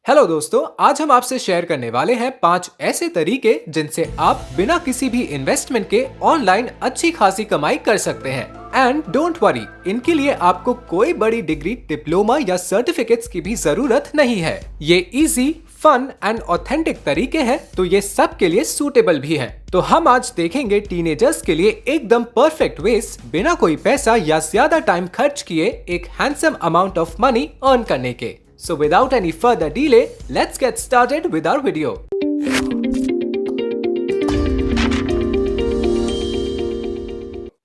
Hello दोस्तों, आज हम आपसे शेयर करने वाले हैं 5 ऐसे तरीके जिनसे आप बिना किसी भी इन्वेस्टमेंट के ऑनलाइन अच्छी खासी कमाई कर सकते हैं। एंड डोंट वरी, इनके लिए आपको कोई बड़ी डिग्री, डिप्लोमा या सर्टिफिकेट्स की भी जरूरत नहीं है। ये इजी, फन एंड ऑथेंटिक तरीके हैं, तो ये सब के लिए सूटेबल भी है। तो हम आज देखेंगे टीनेजर्स के लिए एकदम परफेक्ट वेज, बिना कोई पैसा या ज्यादा टाइम खर्च किए एक handsome amount of money earn करने के। So without any further delay, let's get started with our video.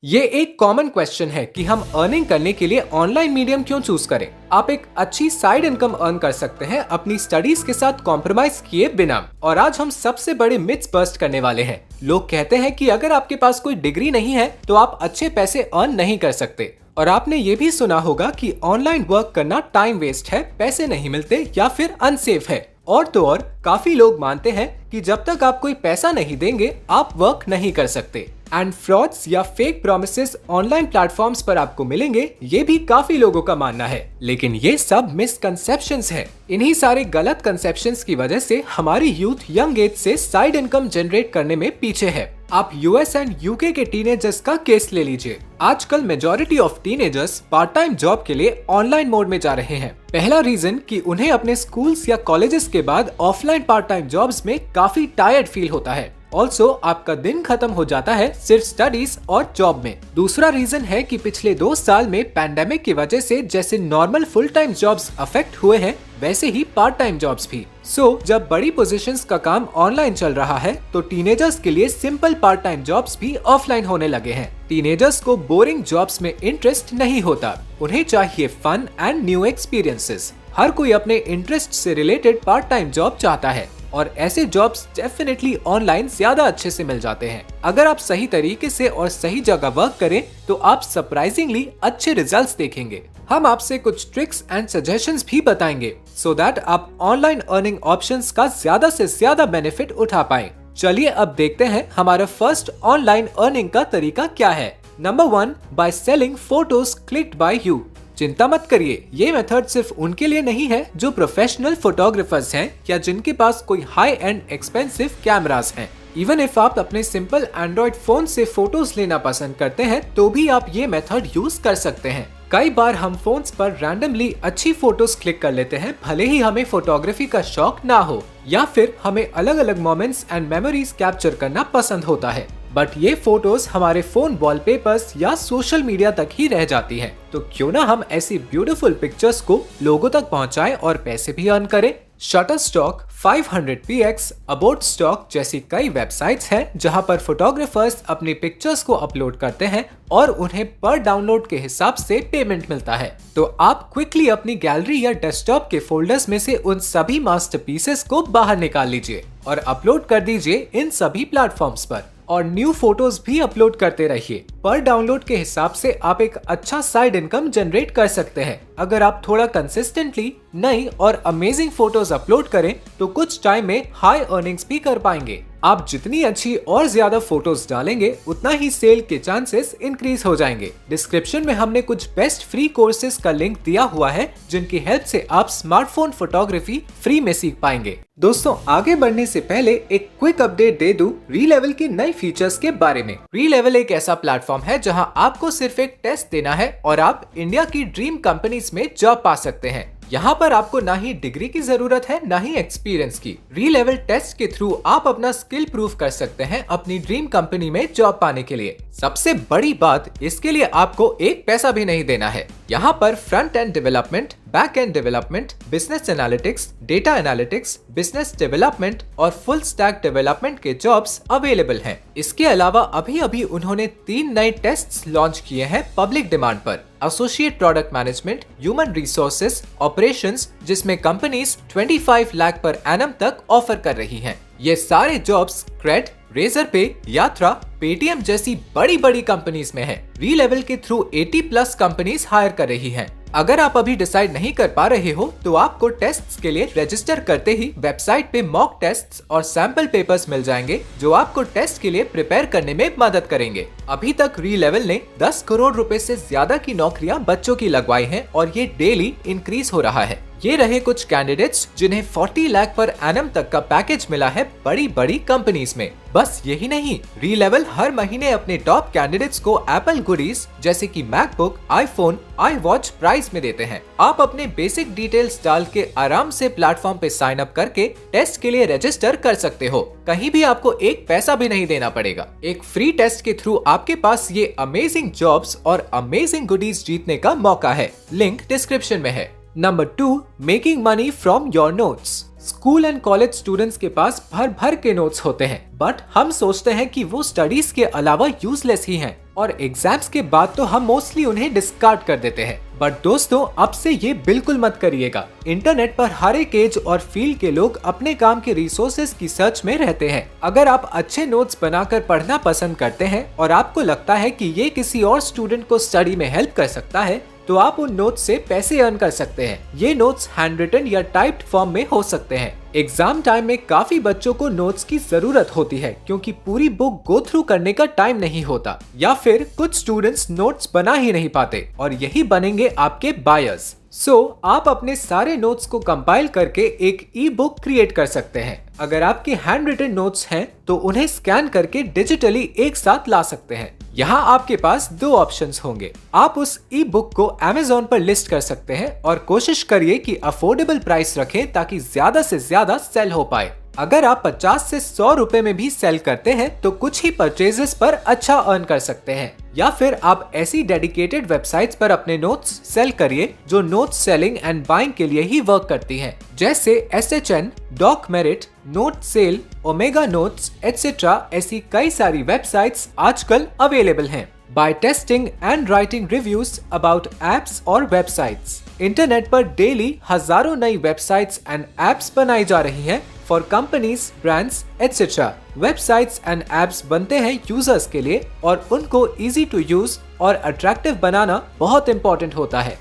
ये एक कॉमन क्वेश्चन है कि हम अर्निंग करने के लिए ऑनलाइन मीडियम क्यों चूज करें। आप एक अच्छी साइड इनकम अर्न कर सकते हैं अपनी स्टडीज के साथ कॉम्प्रोमाइज किए बिना। और आज हम सबसे बड़े मिथ्स बस्ट करने वाले हैं। लोग कहते हैं कि अगर आपके पास कोई डिग्री नहीं है तो आप अच्छे पैसे अर्न नहीं कर सकते। और आपने ये भी सुना होगा कि ऑनलाइन वर्क करना टाइम वेस्ट है, पैसे नहीं मिलते या फिर अनसेफ है। और तो और काफी लोग मानते हैं कि जब तक आप कोई पैसा नहीं देंगे आप वर्क नहीं कर सकते। एंड फ्रॉड्स या फेक प्रॉमिसेस ऑनलाइन प्लेटफॉर्म्स पर आपको मिलेंगे, ये भी काफी लोगों का मानना है। लेकिन ये सब मिसकंसेप्शंस हैं। इन्हीं सारे गलत कंसेप्शंस की वजह से हमारी यूथ यंग एज से साइड इनकम जनरेट करने में पीछे है। आप यूएस एंड यूके के टीनेजर्स का केस ले लीजिए। आजकल majority of teenagers part time job के लिए ऑनलाइन मोड में जा रहे हैं। पहला रीजन कि उन्हें अपने स्कूल्स या कॉलेजेस के बाद ऑफलाइन पार्ट टाइम जॉब्स में काफी टायर्ड फील होता है। ऑल्सो आपका दिन खत्म हो जाता है सिर्फ स्टडीज और जॉब में। दूसरा रीजन है कि पिछले 2 साल में पैंडेमिक की वजह से जैसे normal full time jobs affect हुए हैं, वैसे ही पार्ट टाइम जॉब्स भी। जब बड़ी पोजीशंस का काम ऑनलाइन चल रहा है तो टीनेजर्स के लिए सिंपल पार्ट टाइम जॉब्स भी ऑफलाइन होने लगे हैं। टीनेजर्स को बोरिंग जॉब्स में इंटरेस्ट नहीं होता, उन्हें चाहिए फन एंड न्यू एक्सपीरियंसेस। हर कोई अपने इंटरेस्ट से रिलेटेड पार्ट टाइम जॉब चाहता है और ऐसे जॉब्स डेफिनेटली ऑनलाइन ज्यादा अच्छे से मिल जाते हैं। अगर आप सही तरीके से और सही जगह वर्क करें तो आप सरप्राइजिंगली अच्छे रिजल्ट्स देखेंगे। हम आपसे कुछ ट्रिक्स एंड सजेशंस भी बताएंगे सो दैट आप ऑनलाइन अर्निंग ऑप्शंस का ज्यादा से ज्यादा बेनिफिट उठा पाएं। चलिए अब देखते हैं हमारा फर्स्ट ऑनलाइन अर्निंग का तरीका क्या है। Number 1, by selling photos clicked by you. चिंता मत करिए, ये मेथड सिर्फ उनके लिए नहीं है जो प्रोफेशनल फोटोग्राफर्स हैं या जिनके पास कोई हाई एंड एक्सपेंसिव कैमरास हैं। इवन इफ आप अपने सिंपल एंड्रॉइड फोन से फोटोज लेना पसंद करते हैं तो भी आप ये मेथड यूज कर सकते हैं। कई बार हम फोन्स पर रैंडमली अच्छी फोटोज क्लिक कर लेते हैं, भले ही हमें फोटोग्राफी का शौक ना हो या फिर हमें अलग अलग मोमेंट्स एंड मेमोरीज कैप्चर करना पसंद होता है। बट ये फोटोज हमारे फोन वॉलपेपर्स या सोशल मीडिया तक ही रह जाती हैं। तो क्यों ना हम ऐसी ब्यूटीफुल पिक्चर्स को लोगों तक पहुंचाएं और पैसे भी अर्न करें। शटरस्टॉक, 500px, अबाउट स्टॉक जैसी कई वेबसाइट्स हैं जहां पर फोटोग्राफर्स अपनी पिक्चर्स को अपलोड करते हैं और उन्हें पर डाउनलोड के हिसाब से पेमेंट मिलता है। तो आप क्विकली अपनी गैलरी या डेस्कटॉप के फोल्डर्स में से उन सभी मास्टरपीसेस को बाहर निकाल लीजिए और अपलोड कर दीजिए इन सभी प्लेटफॉर्म्स पर। और न्यू फोटोज भी अपलोड करते रहिए। पर डाउनलोड के हिसाब से आप एक अच्छा साइड इनकम जनरेट कर सकते हैं। अगर आप थोड़ा कंसिस्टेंटली नई और अमेजिंग फोटोज अपलोड करें तो कुछ टाइम में हाई अर्निंग्स भी कर पाएंगे। आप जितनी अच्छी और ज्यादा फोटोज डालेंगे उतना ही सेल के चांसेस इंक्रीज हो जाएंगे। डिस्क्रिप्शन में हमने कुछ बेस्ट फ्री कोर्सेज का लिंक दिया हुआ है जिनकी हेल्प से आप स्मार्टफोन फोटोग्राफी फ्री में सीख पाएंगे। दोस्तों, आगे बढ़ने से पहले एक क्विक अपडेट दे दूं रीलेवल के नए फीचर्स के बारे में। रीलेवल एक ऐसा प्लेटफॉर्म है जहां आपको सिर्फ एक टेस्ट देना है और आप इंडिया की ड्रीम कंपनीज में जॉब पा सकते हैं। यहाँ पर आपको ना ही डिग्री की जरूरत है ना ही एक्सपीरियंस की। रीलेवल टेस्ट के थ्रू आप अपना स्किल प्रूव कर सकते हैं अपनी ड्रीम कंपनी में जॉब पाने के लिए। सबसे बड़ी बात, इसके लिए आपको एक पैसा भी नहीं देना है। यहाँ पर front end development, back and development, business analytics, data analytics, business development और फुल स्टैक डेवलपमेंट के जॉब्स अवेलेबल हैं। इसके अलावा अभी अभी उन्होंने 3 नए टेस्ट्स लॉन्च किए हैं पब्लिक डिमांड पर। Associate product management, human resources, operations, जिसमें कंपनीज 25 लाख पर एनम तक ऑफर कर रही हैं। ये सारे जॉब्स क्रेड, रेजर पे, यात्रा, पेटीएम जैसी बड़ी बड़ी कंपनीज में है। रीलेवल के थ्रू 80+ कंपनीज हायर कर रही हैं। अगर आप अभी डिसाइड नहीं कर पा रहे हो तो आपको टेस्ट्स के लिए रजिस्टर करते ही वेबसाइट पे मॉक टेस्ट्स और सैंपल पेपर्स मिल जाएंगे जो आपको टेस्ट के लिए प्रिपेयर करने में मदद करेंगे। अभी तक रीलेवल ने 10 करोड़ रुपए से ज्यादा की नौकरियां बच्चों की लगवाई हैं और ये डेली इंक्रीज हो रहा है। ये रहे कुछ कैंडिडेट्स जिन्हें 40 लाख पर एनम तक का पैकेज मिला है बड़ी बड़ी कंपनीज में। बस यही नहीं, रीलेवल हर महीने अपने टॉप कैंडिडेट्स को एप्पल गुडीज जैसे कि मैकबुक, आईफोन, iWatch प्राइस में देते हैं। आप अपने बेसिक डिटेल्स डाल के आराम से प्लेटफॉर्म पे साइन अप करके टेस्ट के लिए रजिस्टर कर सकते हो। कहीं भी आपको एक पैसा भी नहीं देना पड़ेगा। एक फ्री टेस्ट के थ्रू आपके पास ये अमेजिंग जॉब्स और अमेजिंग गुडीज जीतने का मौका है। लिंक डिस्क्रिप्शन में है। Number 2, making money from your notes. School and college students के पास भर भर के नोट्स होते हैं, बट हम सोचते हैं कि वो स्टडीज के अलावा यूजलेस ही हैं और एग्जाम्स के बाद तो हम मोस्टली उन्हें डिस्कार्ड कर देते हैं। बट दोस्तों, अब से ये बिल्कुल मत करिएगा। इंटरनेट पर हर एक एज और फील्ड के लोग अपने काम के रिसोर्सेज की सर्च में रहते हैं। अगर आप अच्छे नोट्स बनाकर पढ़ना पसंद करते हैं और आपको लगता है कि ये किसी और स्टूडेंट को स्टडी में हेल्प कर सकता है, तो आप उन नोट्स से पैसे अर्न कर सकते हैं। ये नोट्स हैंड रिटन या टाइप्ड फॉर्म में हो सकते हैं। एग्जाम टाइम में काफी बच्चों को नोट्स की जरूरत होती है क्योंकि पूरी बुक गो थ्रू करने का टाइम नहीं होता, या फिर कुछ स्टूडेंट्स नोट्स बना ही नहीं पाते और यही बनेंगे आपके बायर्स। आप अपने सारे नोट्स को कंपाइल करके एक ई बुक क्रिएट कर सकते हैं। अगर आपके हैंड रिटन नोट्स हैं तो उन्हें स्कैन करके डिजिटली एक साथ ला सकते हैं। यहाँ आपके पास 2 ऑप्शंस होंगे। आप उस ई बुक को Amazon पर लिस्ट कर सकते हैं और कोशिश करिए कि अफोर्डेबल प्राइस रखें ताकि ज्यादा से ज्यादा सेल हो पाए। अगर आप 50 से 100 रुपए में भी सेल करते हैं तो कुछ ही परचेजेस पर अच्छा अर्न कर सकते हैं। या फिर आप ऐसी डेडिकेटेड वेबसाइट्स पर अपने नोट्स सेल करिए जो नोट्स सेलिंग एंड बाइंग के लिए ही वर्क करती हैं, जैसे SHN, डॉकमेरिट, नोट सेल, ओमेगा नोट्स एटसेट्रा। ऐसी कई सारी वेबसाइट्स आजकल अवेलेबल हैं। By testing and writing reviews about apps और websites, इंटरनेट पर डेली हजारों नई वेबसाइट्स एंड एप्स बनाई जा रही हैं for companies, brands etcetera. Websites and apps बनते हैं यूजर्स के लिए और उनको इजी टू यूज और अट्रैक्टिव बनाना बहुत इंपॉर्टेंट होता है।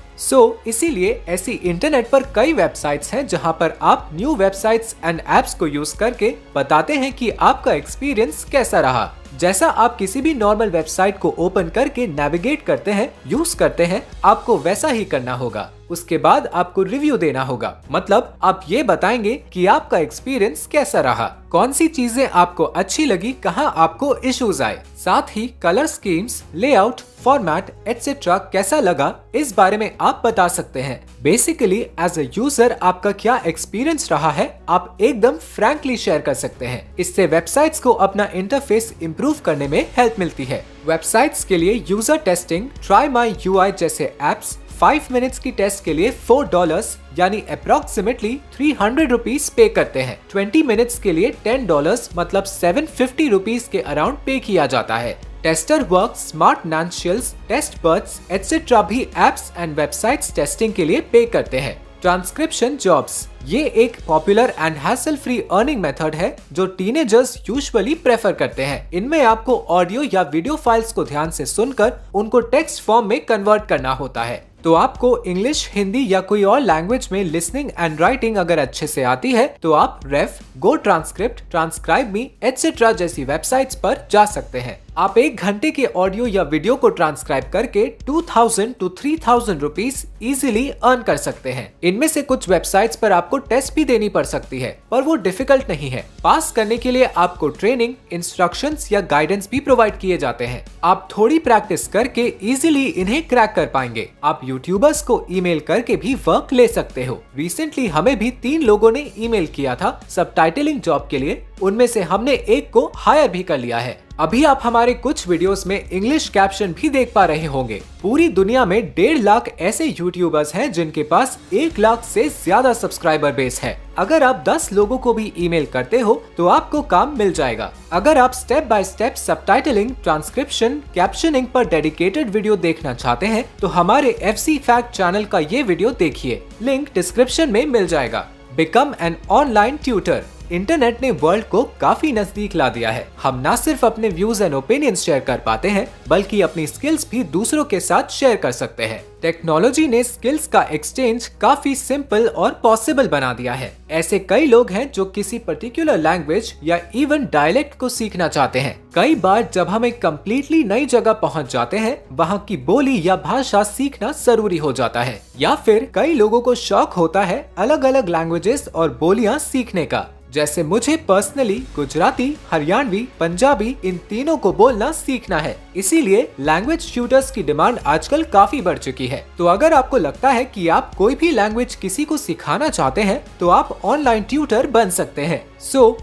इसीलिए ऐसी इंटरनेट पर कई वेबसाइट्स हैं जहां पर आप न्यू वेबसाइट्स एंड एप्स को यूज करके बताते हैं कि आपका एक्सपीरियंस कैसा रहा। जैसा आप किसी भी नॉर्मल वेबसाइट को ओपन करके नेविगेट करते हैं, यूज करते हैं, आपको वैसा ही करना होगा। उसके बाद आपको रिव्यू देना होगा, मतलब आप ये बताएंगे कि आपका एक्सपीरियंस कैसा रहा, कौन सी चीजें आपको अच्छी लगी, कहाँ आपको इश्यूज आए, साथ ही colour schemes, layout, format etcetera कैसा लगा, इस बारे में आप बता सकते हैं। बेसिकली एज अ यूजर आपका क्या एक्सपीरियंस रहा है, आप एकदम फ्रैंकली शेयर कर सकते हैं। इससे वेबसाइट्स को अपना इंटरफेस इंप्रूव करने में हेल्प मिलती है। वेबसाइट्स के लिए user testing, try my UI जैसे एप्स 5 मिनट्स की टेस्ट के लिए $4 यानी अप्रोक्सीमेटली 300 रुपीज पे करते हैं। 20 मिनट्स के लिए $10 मतलब 750 रुपीज के अराउंड पे किया जाता है। Tester work, smart financials, test birds etcetera भी एप्स एंड वेबसाइट्स टेस्टिंग के लिए पे करते हैं। ट्रांसक्रिप्शन जॉब्स, ये एक popular and hassle free earning method है जो टीनेजर्स यूजुअली प्रेफर करते हैं। इनमें आपको ऑडियो या वीडियो फाइल्स को ध्यान से सुनकर उनको टेक्स्ट फॉर्म में कन्वर्ट करना होता है। तो आपको इंग्लिश, हिंदी या कोई और लैंग्वेज में लिसनिंग एंड राइटिंग अगर अच्छे से आती है तो आप रेफ, गो ट्रांसक्रिप्ट, ट्रांसक्राइब मी एटसेट्रा जैसी वेबसाइट्स पर जा सकते हैं। आप 1 घंटे के ऑडियो या वीडियो को ट्रांसक्राइब करके 2000 to 3000 रुपीज इजीली अर्न कर सकते हैं। इनमें से कुछ वेबसाइट्स पर आपको टेस्ट भी देनी पड़ सकती है, पर वो डिफिकल्ट नहीं है। पास करने के लिए आपको ट्रेनिंग, इंस्ट्रक्शंस या गाइडेंस भी प्रोवाइड किए जाते हैं। आप थोड़ी प्रैक्टिस करके इजीली इन्हें क्रैक कर पाएंगे। आप यूट्यूबर्स को ईमेल करके भी वर्क ले सकते हो। रिसेंटली हमें भी 3 लोगों ने ईमेल किया था सबटाइटलिंग जॉब के लिए, उनमें से हमने एक को हायर भी कर लिया है। अभी आप हमारे कुछ वीडियोस में इंग्लिश कैप्शन भी देख पा रहे होंगे। पूरी दुनिया में 1.5 लाख ऐसे यूट्यूबर्स हैं जिनके पास 1 लाख से ज्यादा सब्सक्राइबर बेस है। अगर आप 10 लोगों को भी ईमेल करते हो तो आपको काम मिल जाएगा। अगर आप step by step subtitling, transcription, captioning पर डेडिकेटेड वीडियो देखना चाहते हैं तो हमारे FC फैक्ट चैनल का ये वीडियो देखिए, लिंक डिस्क्रिप्शन में मिल जाएगा। Become an online tutor, internet ने वर्ल्ड को काफी नजदीक ला दिया है। हम न सिर्फ अपने व्यूज एंड ओपिनियंस शेयर कर पाते हैं, बल्कि अपनी स्किल्स भी दूसरों के साथ शेयर कर सकते हैं। टेक्नोलॉजी ने स्किल्स का एक्सचेंज काफी सिंपल और पॉसिबल बना दिया है। ऐसे कई लोग हैं जो किसी पर्टिकुलर लैंग्वेज या इवन डायलेक्ट को सीखना चाहते हैं। कई बार जब हम एक कम्प्लीटली नई जगह पहुंच जाते हैं, वहाँ की बोली या भाषा सीखना जरूरी हो जाता है। या फिर कई लोगों को शौक होता है अलग अलग लैंग्वेजेस और बोलियां सीखने का। जैसे मुझे पर्सनली गुजराती, हरियाणवी, पंजाबी इन तीनों को बोलना सीखना है। इसीलिए लैंग्वेज ट्यूटर्स की डिमांड आजकल काफी बढ़ चुकी है। तो अगर आपको लगता है कि आप कोई भी लैंग्वेज किसी को सिखाना चाहते हैं, तो आप ऑनलाइन ट्यूटर बन सकते हैं।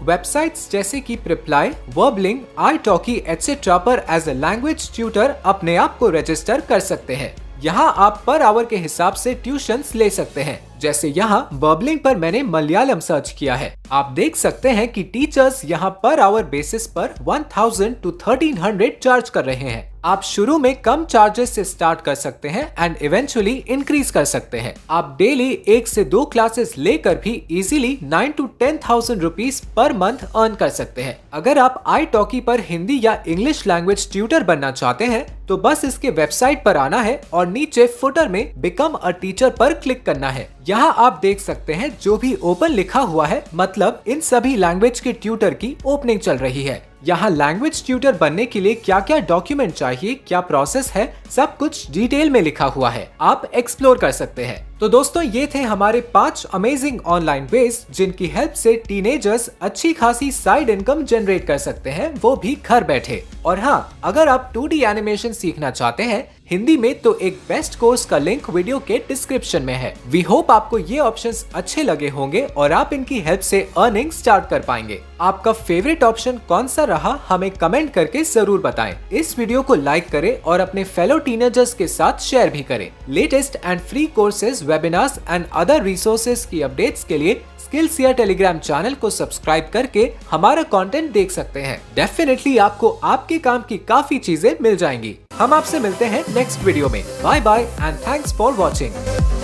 वेबसाइट्स जैसे कि प्रिप्लाई, वर्बलिंग, italki etc. पर एज ए लैंग्वेज ट्यूटर अपने आप को रजिस्टर कर सकते हैं। यहाँ आप पर आवर के हिसाब से ट्यूशंस ले सकते हैं। जैसे यहाँ वर्बलिंग पर मैंने मलयालम सर्च किया है। आप देख सकते हैं कि टीचर्स यहाँ पर आवर बेसिस पर 1000 to 1300 चार्ज कर रहे हैं। आप शुरू में कम चार्जेस से स्टार्ट कर सकते हैं एंड इवेंचुअली इंक्रीज कर सकते हैं। आप डेली 1 से 2 क्लासेस लेकर भी easily 9 to 10,000 rupees per month earn कर सकते हैं। अगर आप italki पर हिंदी या इंग्लिश लैंग्वेज ट्यूटर बनना चाहते हैं, तो बस इसके वेबसाइट पर आना है और नीचे फुटर में बिकम अ टीचर पर क्लिक करना है। यहाँ आप देख सकते हैं जो भी ओपन लिखा हुआ है, मतलब इन सभी लैंग्वेज के ट्यूटर की ओपनिंग चल रही है। यहाँ लैंग्वेज ट्यूटर बनने के लिए क्या क्या डॉक्यूमेंट चाहिए, क्या प्रोसेस है, सब कुछ डिटेल में लिखा हुआ है। आप एक्सप्लोर कर सकते हैं। तो दोस्तों, ये थे हमारे 5 अमेजिंग ऑनलाइन वेज जिनकी हेल्प से टीनेजर्स अच्छी खासी साइड इनकम जनरेट कर सकते हैं, वो भी घर बैठे। और हाँ, अगर आप 2D एनिमेशन सीखना चाहते हैं हिंदी में, तो एक बेस्ट कोर्स का लिंक वीडियो के डिस्क्रिप्शन में है। वी होप आपको ये ऑप्शंस अच्छे लगे होंगे और आप इनकी हेल्प से अर्निंग स्टार्ट कर पाएंगे। आपका फेवरेट ऑप्शन कौन सा रहा, हमें कमेंट करके जरूर बताएं। इस वीडियो को लाइक करें और अपने फेलो टीनेजर्स के साथ शेयर भी करें। Latest and free courses, webinars and other resources की अपडेट्स के लिए स्किल्स टेलीग्राम चैनल को सब्सक्राइब करके हमारा कंटेंट देख सकते हैं। डेफिनेटली आपको आपके काम की काफी चीजें मिल जाएंगी। हम आपसे मिलते हैं नेक्स्ट वीडियो में। Bye bye and thanks for watching.